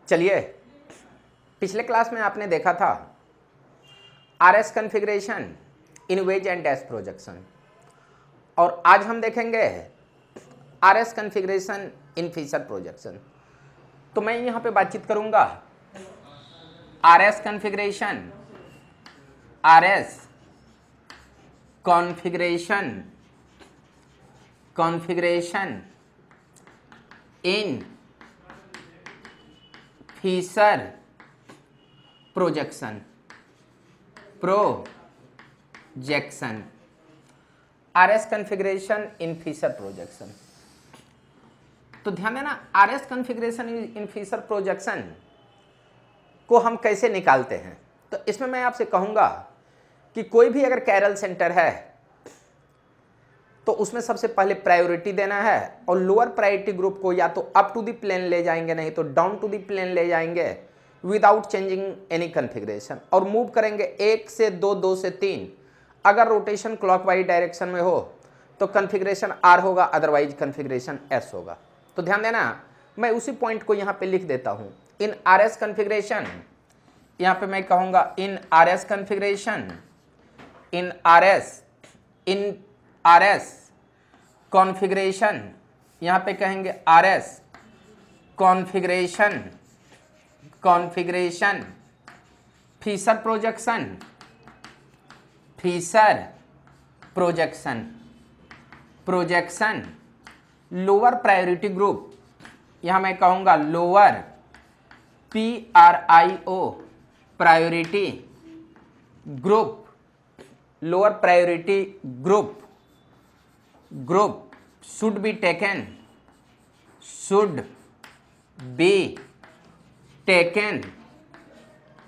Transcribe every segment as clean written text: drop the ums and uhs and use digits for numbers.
चलिए, पिछले क्लास में आपने देखा था RS configuration in wedge and dash projection, और आज हम देखेंगे RS configuration in Fischer projection. तो मैं यहाँ पे बातचीत करूँगा RS configuration in Fischer projection RS configuration in Fischer projection. तो ध्यान देना, RS configuration in Fischer projection को हम कैसे निकालते हैं। तो इसमें मैं आपसे कहूंगा कि कोई भी अगर कैरल सेंटर है तो उसमें सबसे पहले प्रायोरिटी देना है, और लोअर प्रायोरिटी ग्रुप को या तो अप टू द प्लेन ले जाएंगे, नहीं तो डाउन टू द प्लेन ले जाएंगे विदाउट चेंजिंग एनी कॉन्फ़िगरेशन, और मूव करेंगे 1 से 2, 2 से 3। अगर रोटेशन क्लॉकवाइज डायरेक्शन में हो तो कॉन्फ़िगरेशन आर होगा, अदरवाइज कॉन्फ़िगरेशन एस होगा। तो ध्यान देना, मैं उसी पॉइंट को यहाँ पे लिख देता हूँ। इन आरएस कॉन्फ़िगरेशन, यहाँ पे मैं कहूँगा इन आरएस कॉन्फ़िगरेशन, इन आरएस कॉन्फ़िगरेशन, यहाँ पे कहेंगे RS configuration feature projection lower priority group, यहाँ मैं कहूँगा lower PRIO priority group, lower priority group should be taken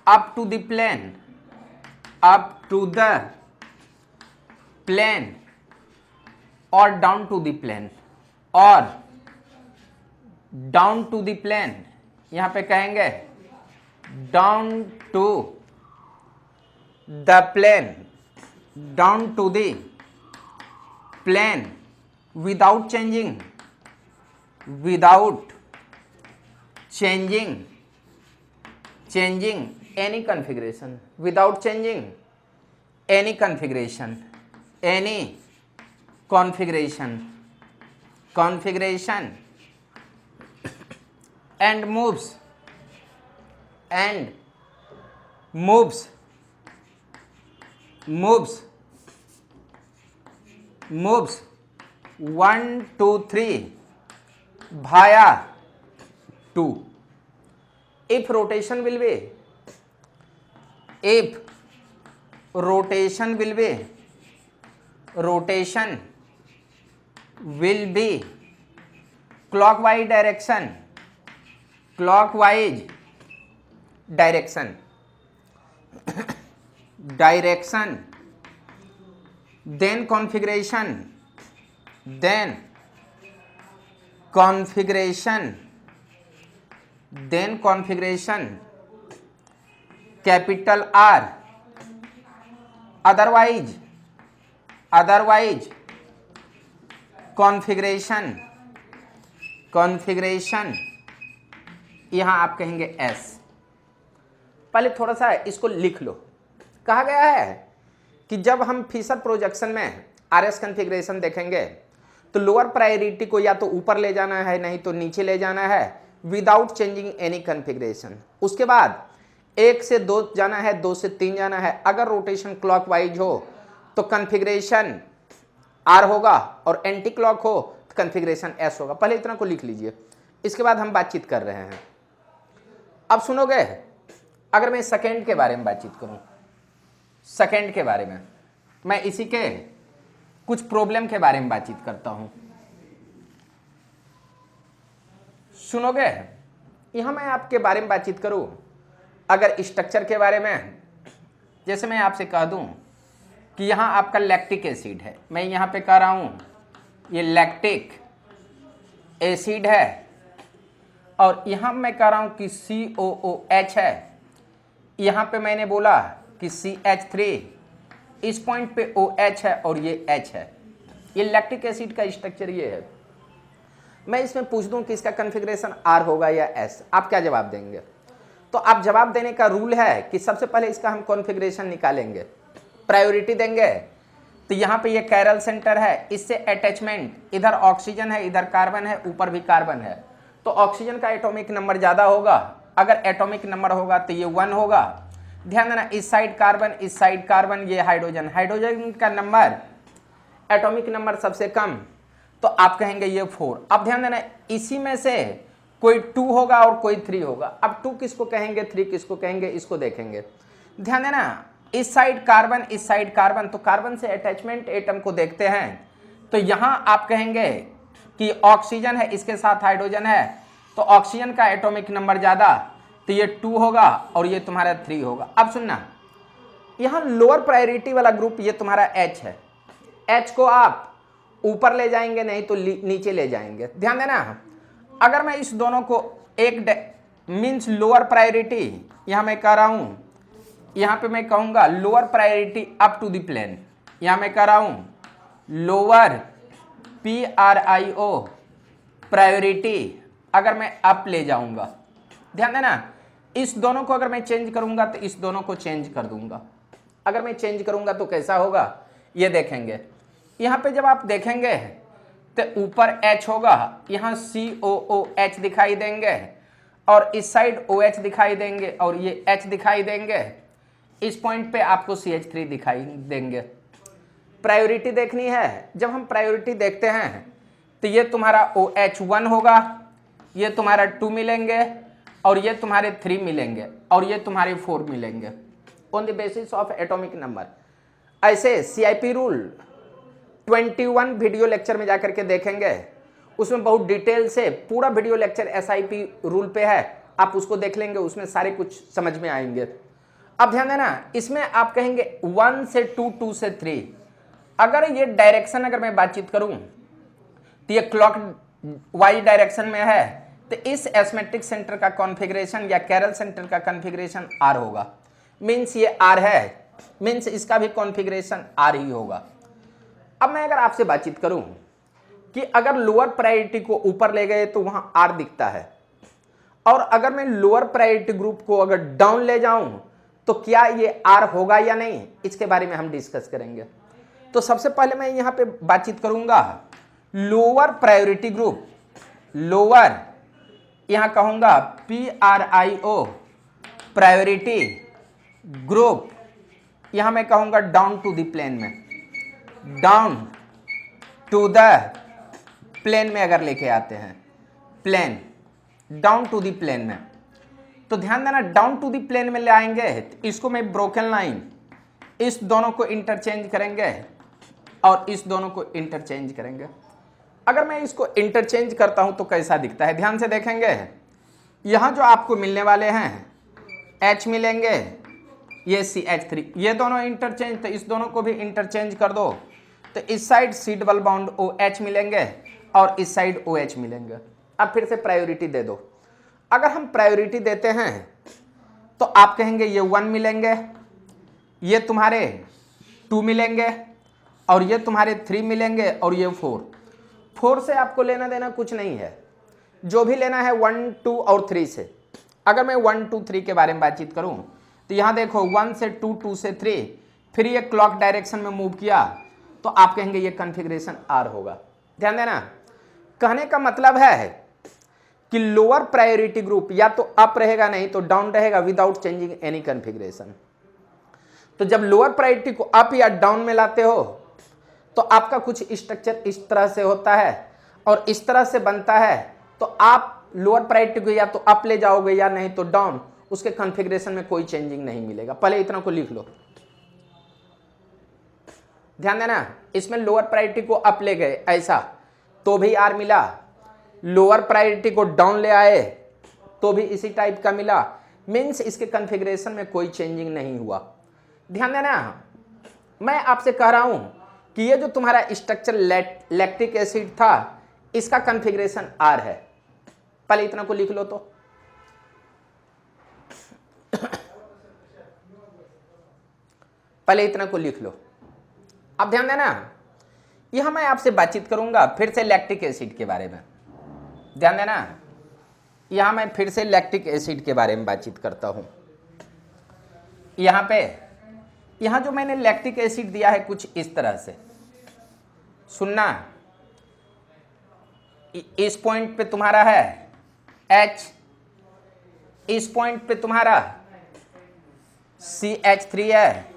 up to the plane or down to the plane, यहाँ पे कहेंगे down to the plane without changing any configuration, and moves 1, 2, 3 via 2. If rotation will be clockwise direction then configuration capital R, otherwise configuration यहाँ आप कहेंगे S। पहले थोड़ा सा इसको लिख लो। कहा गया है कि जब हम फीचर प्रोजेक्शन में आरएस कॉन्फ़िगरेशन देखेंगे तो लोअर प्रायोरिटी को या तो ऊपर ले जाना है, नहीं तो नीचे ले जाना है विदाउट चेंजिंग एनी कॉन्फ़िगरेशन। उसके बाद 1 से 2 जाना है, 2 से 3 जाना है। अगर रोटेशन क्लॉकवाइज हो तो कॉन्फ़िगरेशन आर होगा, और एंटी क्लॉक हो तो कॉन्फ़िगरेशन एस होगा। पहले इतना को लिख लीजिए, इसके बाद हम बातचीत कर रहे हैं। अब सुनोगे, अगर मैं सेकेंड के बारे में बातचीत करूं, सेकेंड के बारे में, मैं इसी के कुछ प्रॉब्लम के बारे में बातचीत करता हूं। सुनोगे, यहां मैं आपके बारे में बातचीत करूं अगर स्ट्रक्चर के बारे में, जैसे मैं आपसे कह दूं कि यहां आपका लैक्टिक एसिड है, मैं यहां पे कह रहा हूं ये लैक्टिक एसिड है, और यहां मैं कह रहा हूं कि COOH है। यहां पे मैंने बोला कि CH3, इस पॉइंट पे OH है और ये H है। ये लैक्टिक एसिड का स्ट्रक्चर ये है। मैं इसमें पूछ दूं कि इसका कॉन्फ़िगरेशन R होगा या S, आप क्या जवाब देंगे? तो आप जवाब देने का रूल है कि सबसे पहले इसका हम कॉन्फ़िगरेशन निकालेंगे, प्रायोरिटी देंगे। तो यहाँ पे ये कैरल सेंटर है, इससे अटैचमेंट, इधर ऑक्सीजन है, इधर कार्बन है, ऊपर भी कार्बन है, तो ऑक्सीजन का एटॉमिक नंबर ज़्यादा होगा। अगर एटॉमिक नंबर होगा तो ये 1 होगा। ध्यान देना, इस साइड कार्बन, इस साइड कार्बन, ये हाइड्रोजन, हाइड्रोजन का नंबर, एटॉमिक नंबर सबसे कम, तो आप कहेंगे ये 4। अब ध्यान देना, इसी में से कोई 2 होगा और कोई 3 होगा। अब 2 किसको कहेंगे, 3 किसको कहेंगे, इसको देखेंगे। ध्यान देना, इस साइड कार्बन, इस साइड कार्बन, तो कार्बन से अटैचमेंट एटम को देखते हैं, तो यहां आप कहेंगे कि ऑक्सीजन है, इसके साथ हाइड्रोजन है, तो ऑक्सीजन का एटॉमिक नंबर ज्यादा, तो ये 2 होगा और ये तुम्हारा 3 होगा। अब सुनना, यहां लोअर प्रायोरिटी वाला ग्रुप ये तुम्हारा H है, H को आप ऊपर ले जाएंगे नहीं तो नीचे ले जाएंगे। ध्यान देना, अगर मैं इस दोनों को एक मीन्स लोअर प्रायोरिटी, यहां मैं कह रहा हूं, यहां पे मैं कहूंगा lower priority up to the plane, यहां मैं कह रहा हूं लोअर PRIO प्रायोरिटी, अगर मैं अप ले जाऊंगा, ध्यान देना, इस दोनों को अगर मैं चेंज करूंगा तो इस दोनों को चेंज कर दूंगा। अगर मैं चेंज करूंगा तो कैसा होगा, ये देखेंगे। यहां पे जब आप देखेंगे तो ऊपर H होगा, यहां COOH दिखाई देंगे, और इस साइड OH दिखाई देंगे, और ये H दिखाई देंगे। इस पॉइंट पे आपको CH3 दिखाई देंगे। प्रायोरिटी देखनी है, जब हम प्रायोरिटी देखते हैं तो ये तुम्हारा OH1 होगा, ये तुम्हारा 2 मिलेंगे, और ये तुम्हारे 3 मिलेंगे, और ये तुम्हारे 4 मिलेंगे on the basis of atomic number. ऐसे CIP रूल 21 वीडियो लेक्चर में जाकर के देखेंगे, उसमें बहुत डिटेल से पूरा वीडियो लेक्चर SIP रूल पे है, आप उसको देख लेंगे, उसमें सारे कुछ समझ में आएंगे। अब ध्यान देना, इसमें आप कहेंगे 1 से 2, 2 से 3, अगर ये डायरेक्शन अगर मैं बातचीत करूं तो ये क्लॉक वाइज डायरेक्शन में है, तो इस एस्मेटिक सेंटर का कॉन्फ़िगरेशन या कैरल सेंटर का कॉन्फ़िगरेशन R होगा। मीन्स ये R है, मीन्स इसका भी कॉन्फ़िगरेशन R ही होगा। अब मैं अगर आपसे बातचीत करूं कि अगर लोअर प्रायोरिटी को ऊपर ले गए तो वहां R दिखता है, और अगर मैं लोअर प्रायोरिटी ग्रुप को अगर डाउन ले जाऊं तो क्या ये R होगा या नहीं, इसके बारे में हम डिस्कस करेंगे। तो सबसे पहले मैं यहां पे बातचीत करूंगा लोअर प्रायोरिटी ग्रुप, लोअर यहां कहूंगा PRIO प्रायोरिटी ग्रुप, यहां मैं कहूंगा डाउन टू द प्लेन में, डाउन टू द प्लेन में अगर लेके आते हैं, plane, down to the plane में, तो ध्यान देना, डाउन टू द प्लेन में ले आएंगे, इसको मैं ब्रोकन लाइन, इस दोनों को इंटरचेंज करेंगे और इस दोनों को इंटरचेंज करेंगे। अगर मैं इसको इंटरचेंज करता हूं तो कैसा दिखता है, ध्यान से देखेंगे, यहां जो आपको मिलने वाले हैं H मिलेंगे, ये CH3, ये दोनों इंटरचेंज, तो इस दोनों को भी इंटरचेंज कर दो, तो इस side C double bond OH मिलेंगे और इस साइड OH मिलेंगे। अब फिर से प्रायोरिटी दे दो, अगर हम प्रायोरिटी देते हैं तो आप कहेंगे ये 1 मिलेंगे, ये तुम्हारे 2 मिलेंगे, और ये तुम्हारे 3 मिलेंगे, और ये 4 से आपको लेना देना कुछ नहीं है, जो भी लेना है 1, 2 और 3 से। अगर मैं 1, 2, 3 के बारे में बातचीत करूं तो यहां देखो 1 से 2, 2 से 3, फिर ये क्लॉक डायरेक्शन में मूव किया, तो आप कहेंगे ये कॉन्फ़िगरेशन R होगा। ध्यान देना, कहने का मतलब है कि लोअर प्रायोरिटी ग्रुप या तो अप रहेगा नहीं तो डाउन रहेगा विदाउट चेंजिंग एनी कॉन्फ़िगरेशन। तो जब लोअर प्रायोरिटी को अप या डाउन में लाते हो तो आपका कुछ स्ट्रक्चर इस तरह से होता है और इस तरह से बनता है, तो आप लोअर प्रायोरिटी को या तो अप ले जाओगे या नहीं तो डाउन, उसके कॉन्फ़िगरेशन में कोई चेंजिंग नहीं मिलेगा। पहले इतना को लिख लो, ध्यान देना, इसमें लोअर प्रायोरिटी को अप ले गए ऐसा तो भी R मिला, लोअर प्रायोरिटी को डाउन ले आए तो भी इसी टाइप का मिला, मीन्स इसके कॉन्फ़िगरेशन में कोई चेंजिंग नहीं हुआ। ध्यान देना, मैं आपसे कह रहा हूं कि ये जो तुम्हारा स्ट्रक्चर लैक्टिक एसिड था, इसका कॉन्फ़िगरेशन R है। पहले इतना को लिख लो, तो पहले इतना को लिख लो। अब ध्यान देना, यहां मैं आपसे बातचीत करूंगा फिर से लैक्टिक एसिड के बारे में। ध्यान देना, यहां मैं फिर से लैक्टिक एसिड के बारे में बातचीत करता हूं। यहां जो मैंने लैक्टिक एसिड दिया है कुछ इस तरह से, सुनना, इस पॉइंट पे तुम्हारा है H, इस पॉइंट पे तुम्हारा CH3 है,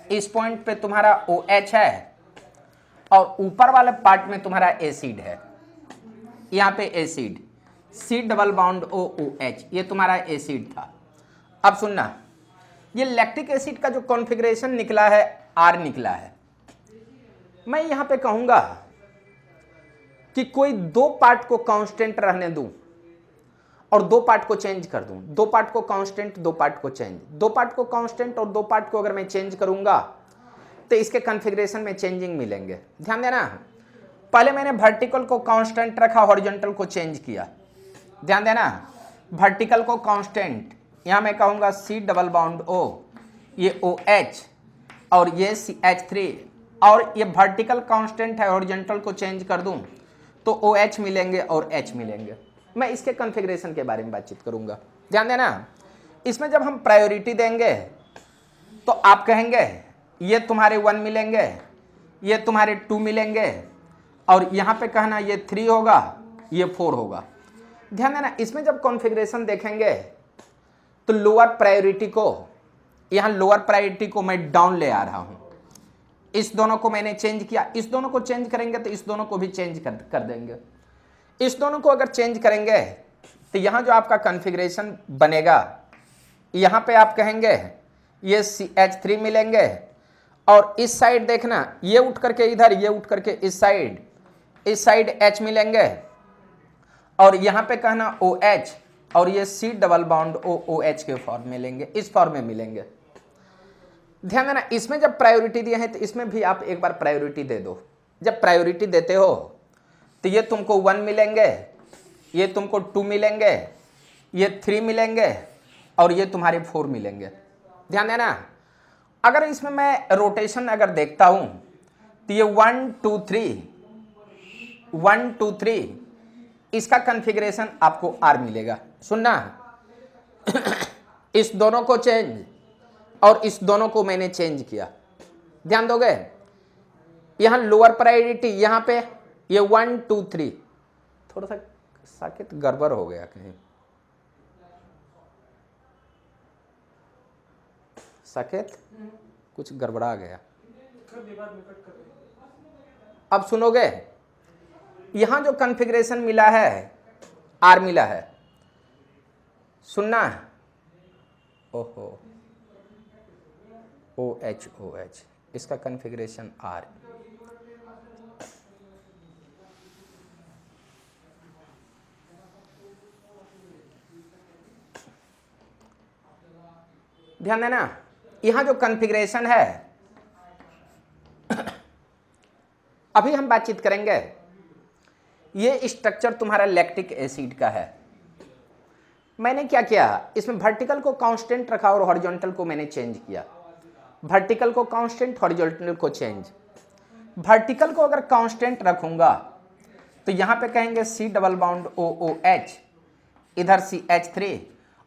इस पॉइंट पे तुम्हारा OH है, और ऊपर वाले पार्ट में तुम्हारा एसिड है। यहां पे acid C double bond OH, ये तुम्हारा एसिड था। अब सुनना, ये लैक्टिक एसिड का जो कॉन्फ़िगरेशन निकला है R निकला है। मैं यहां पे कहूंगा कि कोई दो पार्ट को कांस्टेंट रहने दूं और दो पार्ट को चेंज कर दूं, दो पार्ट को कांस्टेंट, दो पार्ट को चेंज, दो पार्ट को कांस्टेंट और दो पार्ट को अगर मैं चेंज करूंगा तो इसके कॉन्फ़िगरेशन में चेंजिंग मिलेंगे। ध्यान देना, पहले मैंने वर्टिकल को कांस्टेंट रखा, हॉरिजॉन्टल को चेंज किया। ध्यान देना, वर्टिकल को कांस्टेंट, यहां मैं कहूंगा C डबल बॉन्ड O, ये OH और ये CH3, और ये वर्टिकल कांस्टेंट है, हॉरिजॉन्टल को चेंज कर दूं तो OH मिलेंगे और H मिलेंगे। मैं इसके कॉन्फ़िगरेशन के बारे में बातचीत करूंगा। ध्यान देना, इसमें जब हम प्रायोरिटी देंगे तो आप कहेंगे ये तुम्हारे 1 मिलेंगे, ये तुम्हारे 2 मिलेंगे, और यहां पे कहना ये 3 होगा, ये 4 होगा। ध्यान देना, इसमें जब कॉन्फ़िगरेशन देखेंगे तो लोअर प्रायोरिटी को, यहां लोअर प्रायोरिटी को मैं डाउन ले आ रहा हूं, इस दोनों को मैंने चेंज किया, इस दोनों को चेंज करेंगे तो इस दोनों को भी चेंज कर देंगे। इस दोनों को अगर चेंज करेंगे तो यहां जो आपका कॉन्फ़िगरेशन बनेगा, यहां पे आप कहेंगे ये CH3 मिलेंगे, और इस साइड देखना, ये उठ करके इधर, ये उठ करके इस साइड H मिलेंगे, और यहां पे कहना OH, और ये C डबल बॉन्ड OH के फॉर्म मिलेंगे, इस फॉर्म में मिलेंगे। ध्यान देना, इसमें जब प्रायोरिटी दिए हैं तो इसमें भी आप एक बार प्रायोरिटी दे दो। जब प्रायोरिटी देते हो तो ये तुमको 1 मिलेंगे, ये तुमको 2 मिलेंगे, ये 3 मिलेंगे, और ये तुम्हारे 4 मिलेंगे। ध्यान देना, अगर इसमें मैं रोटेशन अगर देखता हूं तो ये 1 2 3 1 2 3, इसका कॉन्फ़िगरेशन आपको R मिलेगा। सुनना, इस दोनों को चेंज और इस दोनों को मैंने चेंज किया। ध्यान दोगे, यहां लोअर प्रायोरिटी, यहां पे ये 1 2 3, थोड़ा सा साकेत गड़बड़ हो गया कहीं, साकेत कुछ गड़बड़ा गया। अब सुनोगे, यहां जो कॉन्फ़िगरेशन मिला है R मिला है, सुनना, ओहो, OH, इसका कॉन्फ़िगरेशन R। ध्यान देना, यहां जो कॉन्फ़िगरेशन है, अभी हम बातचीत करेंगे, ये स्ट्रक्चर तुम्हारा लैक्टिक एसिड का है। मैंने क्या किया, इसमें वर्टिकल को कांस्टेंट रखा और हॉरिजॉन्टल को मैंने चेंज किया। वर्टिकल को कांस्टेंट, हॉरिजॉन्टल को चेंज। वर्टिकल को अगर कांस्टेंट रखूंगा तो यहां पे कहेंगे C डबल बॉन्ड OH, इधर CH3,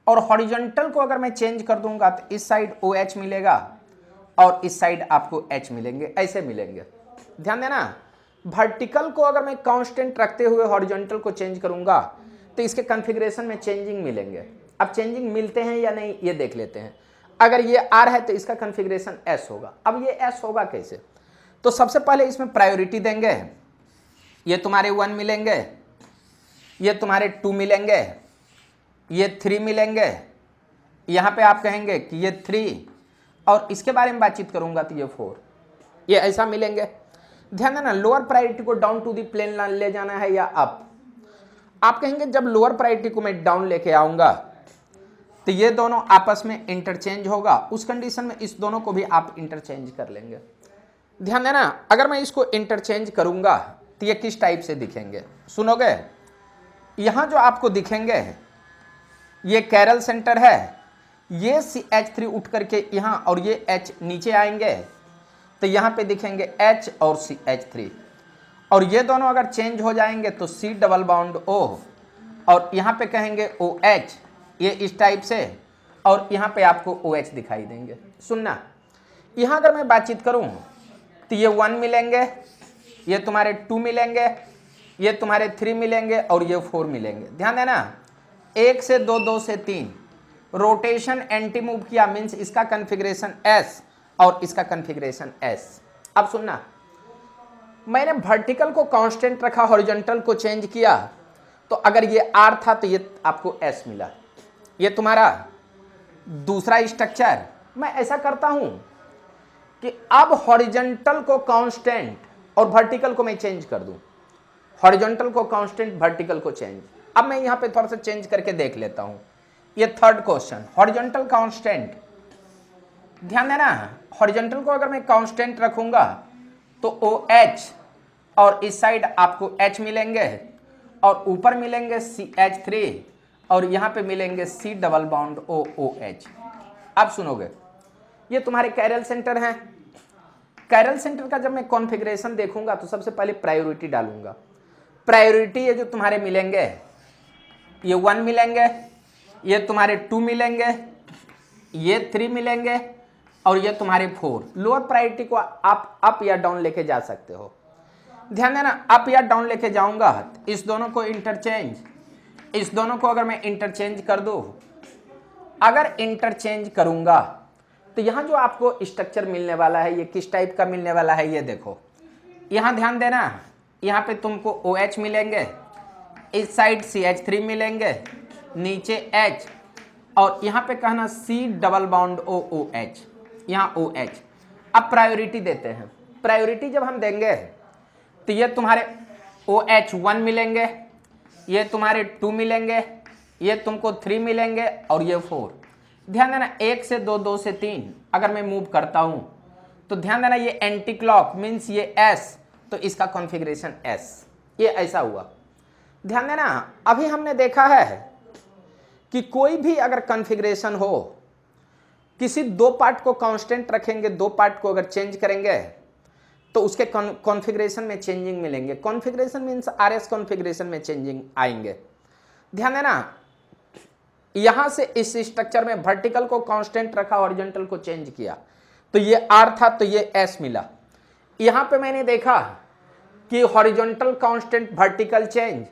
और हॉरिजॉन्टल को अगर मैं चेंज कर दूंगा तो इस साइड OH मिलेगा और इस साइड आपको H मिलेंगे, ऐसे मिलेंगे। ध्यान देना, वर्टिकल को अगर मैं कांस्टेंट रखते हुए हॉरिजॉन्टल को चेंज करूंगा तो इसके कॉन्फ़िगरेशन में चेंजिंग मिलेंगे। अब चेंजिंग मिलते हैं या नहीं ये देख लेते हैं। अगर ये R है तो इसका कॉन्फ़िगरेशन S होगा। अब ये S होगा कैसे, तो सबसे पहले इसमें प्रायोरिटी देंगे, ये तुम्हारे 1 मिलेंगे, ये तुम्हारे 2 मिलेंगे, ये 3 मिलेंगे, यहां पे आप कहेंगे कि ये 3, और इसके बारे में बातचीत करूंगा तो ये 4, ये ऐसा मिलेंगे। ध्यान देना, लोअर प्रायोरिटी को डाउन टू दी प्लेन ले जाना है या अप। आप कहेंगे जब लोअर प्रायोरिटी को मैं डाउन लेके आऊंगा तो ये दोनों आपस में इंटरचेंज होगा, उस कंडीशन में इस दोनों को भी आप इंटरचेंज कर लेंगे। ध्यान देना, अगर मैं इसको इंटरचेंज करूंगा तो ये किस टाइप से दिखेंगे, सुनोगे, यहां जो आपको दिखेंगे ये कैरल सेंटर है, ये CH3 उठ करके यहां, और ये H नीचे आएंगे तो यहां पे दिखेंगे H और CH3, और ये दोनों अगर चेंज हो जाएंगे तो C डबल बॉन्ड O, और यहाँ पे कहेंगे OH, ये इस टाइप से, और यहाँ पे आपको OH दिखाई देंगे। सुनना, यहाँ अगर मैं बातचीत करूँ तो ये 1 मिलेंगे, ये तुम्हारे 2 मिलेंगे, ये तुम्हारे 3 मिलेंगे, और ये 4 मिलेंगे। ध्यान देना, 1 से 2, 2 से 3, रोटेशन एंटी मूव किया, मीन्स इसका कन्फिग्रेशन S और इसका कन्फिग्रेशन S। अब सुनना, मैंने वर्टिकल को कांस्टेंट रखा, हॉरिजॉन्टल को चेंज किया, तो अगर ये R था तो ये आपको S मिला। ये तुम्हारा दूसरा स्ट्रक्चर। मैं ऐसा करता हूं कि अब हॉरिजॉन्टल को कांस्टेंट और वर्टिकल को मैं चेंज कर दूं, हॉरिजॉन्टल को कांस्टेंट, वर्टिकल को चेंज। अब मैं यहां पे थोड़ा सा चेंज करके देख लेता हूं। ये थर्ड क्वेश्चन, हॉरिजॉन्टल कांस्टेंट। ध्यान देना, हॉरिजॉन्टल को अगर मैं कांस्टेंट रखूंगा तो OH, और इस साइड आपको H मिलेंगे, और ऊपर मिलेंगे CH3, और यहां पे मिलेंगे C डबल बॉन्ड OH। अब सुनोगे, ये तुम्हारे कैरल सेंटर हैं। कैरल सेंटर का जब मैं कॉन्फ़िगरेशन देखूंगा तो सबसे पहले प्रायोरिटी डालूंगा। प्रायोरिटी ये जो तुम्हारे मिलेंगे, ये 1 मिलेंगे, ये तुम्हारे 2 मिलेंगे, ये 3 मिलेंगे, और ये तुम्हारे 4। लोअर प्रायोरिटी को आप अप या डाउन लेके जा सकते हो। ध्यान देना, अप या डाउन लेके जाऊंगा, इस दोनों को इंटरचेंज, इस दोनों को अगर मैं इंटरचेंज कर दूं, अगर इंटरचेंज करूंगा तो यहां जो आपको स्ट्रक्चर मिलने वाला है, ये किस टाइप का मिलने वाला है, ये देखो। यहां ध्यान देना, यहां पे तुमको OH मिलेंगे, इस साइड CH3 मिलेंगे, नीचे H, और यहां पे कहना C डबल बॉन्ड OH, यहां OH। अब प्रायोरिटी देते हैं। प्रायोरिटी जब हम देंगे तो ये तुम्हारे OH 1 मिलेंगे, ये तुम्हारे 2 मिलेंगे, ये तुमको 3 मिलेंगे, और ये 4। ध्यान देना, 1 से 2, 2 से 3 अगर मैं मूव करता हूं तो ध्यान देना, ये एंटी क्लॉक, मीन्स ये S, तो इसका कॉन्फ़िगरेशन S, ये ऐसा हुआ। ध्यान देना, अभी हमने देखा है कि कोई भी अगर कॉन्फ़िगरेशन हो, किसी दो पार्ट को कांस्टेंट रखेंगे, दो पार्ट को अगर चेंज करेंगे तो उसके कॉन्फ़िगरेशन में चेंजिंग मिलेंगे। कॉन्फ़िगरेशन मीन्स RS कॉन्फ़िगरेशन में चेंजिंग आएंगे। ध्यान देना, यहां से इस स्ट्रक्चर में वर्टिकल को कांस्टेंट रखा, हॉरिजॉन्टल को चेंज किया, तो ये R था तो ये S मिला। यहां पे मैंने देखा कि हॉरिजॉन्टल कांस्टेंट, वर्टिकल चेंज,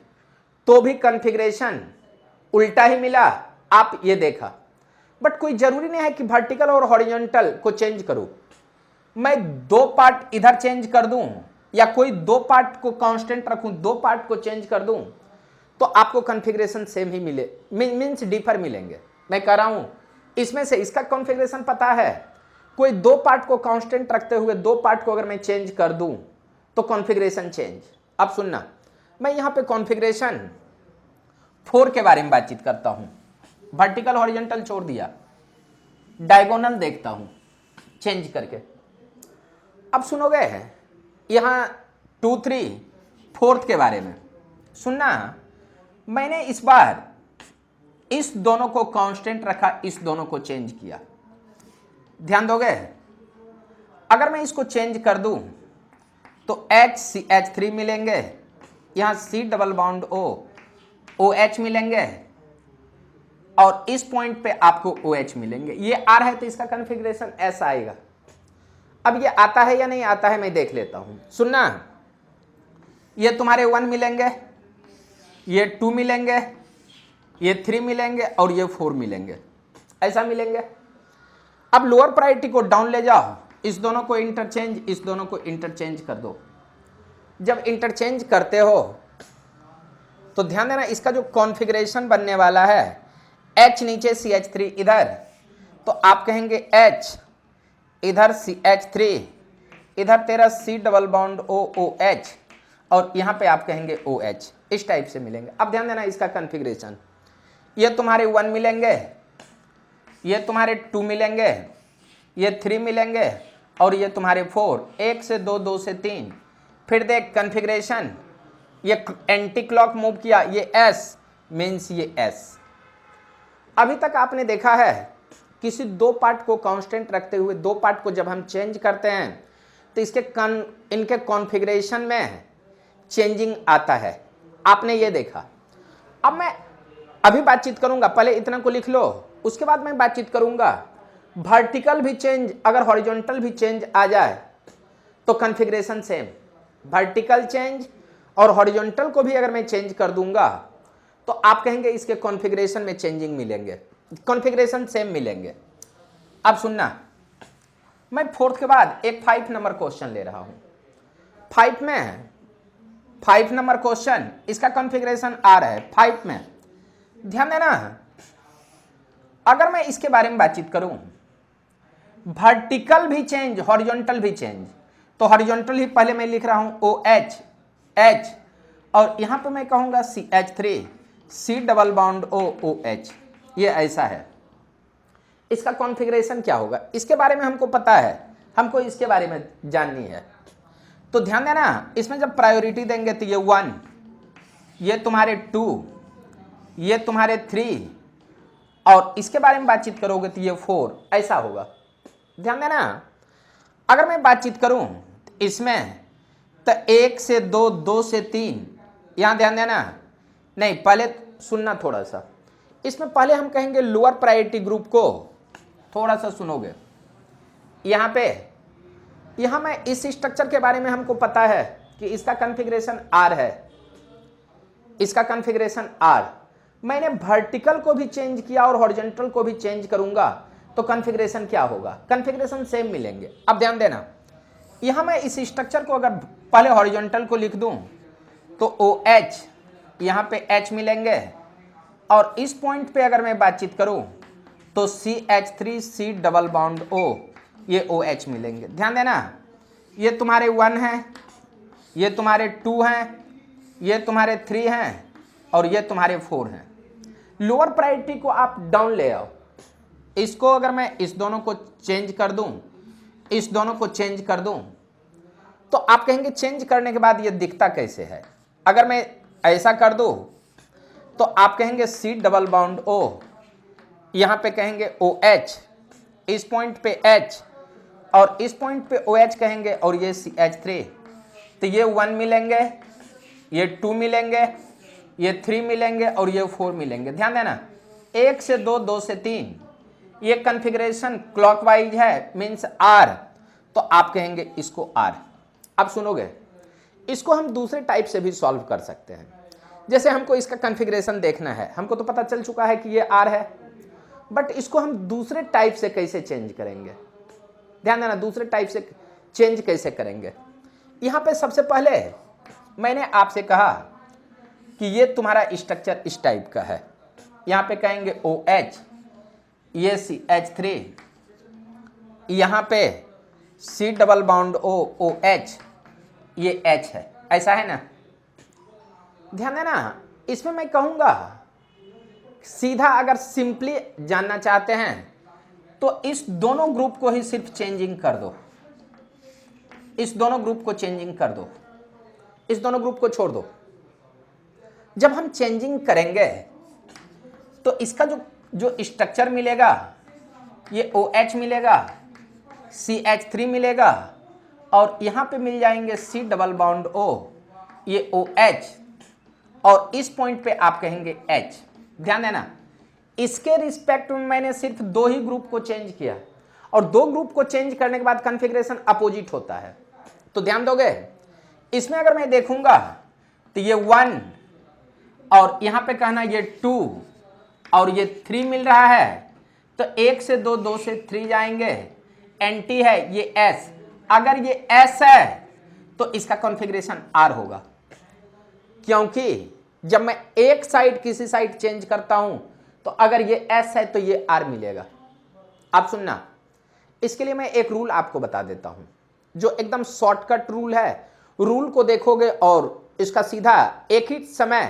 तो भी कॉन्फ़िगरेशन उल्टा ही मिला। आप ये देखा, बट कोई जरूरी नहीं है कि वर्टिकल और हॉरिजॉन्टल को चेंज करूं। मैं दो पार्ट इधर चेंज कर दूं, या कोई दो पार्ट को कांस्टेंट रखूं, दो पार्ट को चेंज कर दूं, तो आपको कॉन्फ़िगरेशन सेम ही मिले, मींस डिफर मिलेंगे। मैं कह रहा हूं इसमें से इसका कॉन्फ़िगरेशन पता है, कोई दो पार्ट को कांस्टेंट रखते हुए दो पार्ट को अगर मैं चेंज कर दूं तो कॉन्फ़िगरेशन चेंज। अब सुनना, मैं यहां पे कॉन्फ़िगरेशन 4 के बारे में बातचीत करता हूं। वर्टिकल हॉरिजॉन्टल छोड़ दिया, डायगोनल देखता हूं चेंज करके। अब सुनोगे यहां 2, 3, 4 के बारे में सुनना। मैंने इस बार इस दोनों को कांस्टेंट रखा, इस दोनों को चेंज किया। ध्यान दोगे, अगर मैं इसको चेंज कर दूं तो HCH3 मिलेंगे, यहां C डबल बॉन्ड OH मिलेंगे, और इस पॉइंट पे आपको OH मिलेंगे। ये R है तो इसका कॉन्फ़िगरेशन S आएगा। अब ये आता है या नहीं आता है मैं देख लेता हूं। सुनना, ये तुम्हारे 1 मिलेंगे, ये 2 मिलेंगे, ये 3 मिलेंगे, और ये 4 मिलेंगे, ऐसा मिलेंगे। अब लोअर प्रायोरिटी को डाउन ले जाओ, इस दोनों को इंटरचेंज, इस दोनों को इंटरचेंज कर दो। जब इंटरचेंज करते हो तो ध्यान देना, इसका जो कॉन्फ़िगरेशन बनने वाला है, H नीचे CH3 इधर, तो आप कहेंगे H, इधर CH3, इधर तेरा C डबल बॉन्ड OH, और यहां पे आप कहेंगे OH। इस टाइप से मिलेंगे। अब ध्यान देना, इसका कॉन्फ़िगरेशन, ये तुम्हारे 1 मिलेंगे, ये तुम्हारे 2 मिलेंगे, ये 3 मिलेंगे, और ये तुम्हारे 4। 1 से 2, 2 से 3। फिर देख कॉन्फ़िगरेशन, ये एंटी क्लॉक मूव किया, ये S मीन्स ये S। अभी तक आपने देखा है किसी दो पार्ट को कांस्टेंट रखते हुए दो पार्ट को जब हम चेंज करते हैं तो इनके कॉन्फ़िगरेशन में चेंजिंग आता है, आपने ये देखा। अब मैं अभी बातचीत करूंगा, पहले इतना को लिख लो, उसके बाद मैं बातचीत करूंगा वर्टिकल भी चेंज, अगर हॉरिजॉन्टल भी चेंज आ जाए तो कॉन्फ़िगरेशन सेम। वर्टिकल चेंज और हॉरिजॉन्टल को भी अगर मैं चेंज कर दूंगा तो आप कहेंगे इसके कॉन्फ़िगरेशन में चेंजिंग मिलेंगे, कॉन्फ़िगरेशन सेम मिलेंगे। अब सुनना, मैं 4th के बाद एक 5 नंबर क्वेश्चन ले रहा हूं। 5 नंबर क्वेश्चन, इसका कॉन्फ़िगरेशन आ रहा है 5 में। ध्यान देना, अगर मैं इसके बारे में बातचीत करूं, वर्टिकल भी चेंज हॉरिजॉन्टल भी चेंज, तो हॉरिजॉन्टल ही पहले मैं लिख रहा हूं OH H, और यहां पे मैं कहूंगा CH3 C double bond OH, ये ऐसा है। इसका कॉन्फ़िगरेशन क्या होगा इसके बारे में हमको पता है, हमको इसके बारे में जाननी है। तो ध्यान देना, इसमें जब प्रायोरिटी देंगे तो ये 1, ये तुम्हारे 2, ये तुम्हारे 3, और इसके बारे में बातचीत करोगे तो ये 4, ऐसा होगा। ध्यान देना, अगर मैं बातचीत करूं इसमें तो 1 से 2, 2 से 3, यहां ध्यान देना, नहीं पहले सुनना थोड़ा सा, इसमें पहले हम कहेंगे लोअर प्रायोरिटी ग्रुप को, थोड़ा सा सुनोगे। यहां पे, यहां मैं इस स्ट्रक्चर के बारे में हमको पता है कि इसका कॉन्फ़िगरेशन R है, इसका कॉन्फ़िगरेशन R। मैंने वर्टिकल को भी चेंज किया और हॉरिजॉन्टल को भी चेंज करूंगा तो कॉन्फ़िगरेशन क्या होगा, कॉन्फ़िगरेशन सेम मिलेंगे। अब ध्यान देना, यहां मैं इस स्ट्रक्चर को अगर पहले हॉरिजॉन्टल को लिख दूं तो OH, यहां पे H मिलेंगे, और इस पॉइंट पे अगर मैं बातचीत करूं तो CH3 C double bond O, ये OH मिलेंगे। ध्यान देना, ये तुम्हारे 1 हैं, ये तुम्हारे 2 हैं, ये तुम्हारे 3 हैं, और ये तुम्हारे 4 हैं। लोअर प्रायोरिटी को आप डाउन ले आओ, इसको अगर मैं इस दोनों को चेंज कर दूं, इस दोनों को चेंज कर दूं, तो आप कहेंगे चेंज करने के बाद ये दिखता कैसे है। अगर मैं ऐसा कर दूं तो आप कहेंगे C डबल बॉन्ड O, यहां पे कहेंगे OH, इस पॉइंट पे H, और इस पॉइंट पे OH कहेंगे, और ये CH3, तो ये 1 मिलेंगे, ये 2 मिलेंगे, ये 3 मिलेंगे, और ये 4 मिलेंगे। ध्यान देना, 1 से 2, 2 से 3, ये कॉन्फ़िगरेशन क्लॉकवाइज है, मीन्स R, तो आप कहेंगे इसको R। अब सुनोगे, इसको हम दूसरे टाइप से भी सॉल्व कर सकते हैं। जैसे हमको इसका कॉन्फ़िगरेशन देखना है, हमको तो पता चल चुका है कि ये R है, बट इसको हम दूसरे टाइप से कैसे चेंज करेंगे। ध्यान देना, दूसरे टाइप से चेंज कैसे करेंगे। यहां पे सबसे पहले मैंने आपसे कहा कि ये तुम्हारा स्ट्रक्चर इस टाइप का है, यहां पे कहेंगे OH, ये CH3, यहां पे C double bond O OH, ये H है, ऐसा है ना। ध्यान देना, इसमें मैं कहूंगा सीधा अगर सिंपली जानना चाहते हैं तो इस दोनों ग्रुप को ही सिर्फ चेंजिंग कर दो, इस दोनों ग्रुप को चेंजिंग कर दो, इस दोनों ग्रुप को छोड़ दो। जब हम चेंजिंग करेंगे तो इसका जो स्ट्रक्चर मिलेगा, ये OH मिलेगा, CH3 मिलेगा, और यहां पे मिल जाएंगे C डबल बॉन्ड O, ये OH, और इस पॉइंट पे आप कहेंगे H। ध्यान देना, इसके रिस्पेक्ट में मैंने सिर्फ 2 ही ग्रुप को चेंज किया, और 2 ग्रुप को चेंज करने के बाद कॉन्फ़िगरेशन अपोजिट होता है। तो ध्यान दोगे, इसमें अगर मैं देखूंगा तो ये 1, और यहां पे कहना ये 2, और ये 3 मिल रहा है, तो 1 से 2, 2 से 3 जाएंगे, एंटी है ये S, अगर ये S है तो इसका कॉन्फ़िगरेशन R होगा, क्योंकि जब मैं एक साइड किसी साइड चेंज करता हूं तो अगर ये S है तो ये R मिलेगा। आप सुनना, इसके लिए मैं एक रूल आपको बता देता हूं, जो एकदम शॉर्टकट रूल है। रूल को देखोगे और इसका सीधा एक ही समय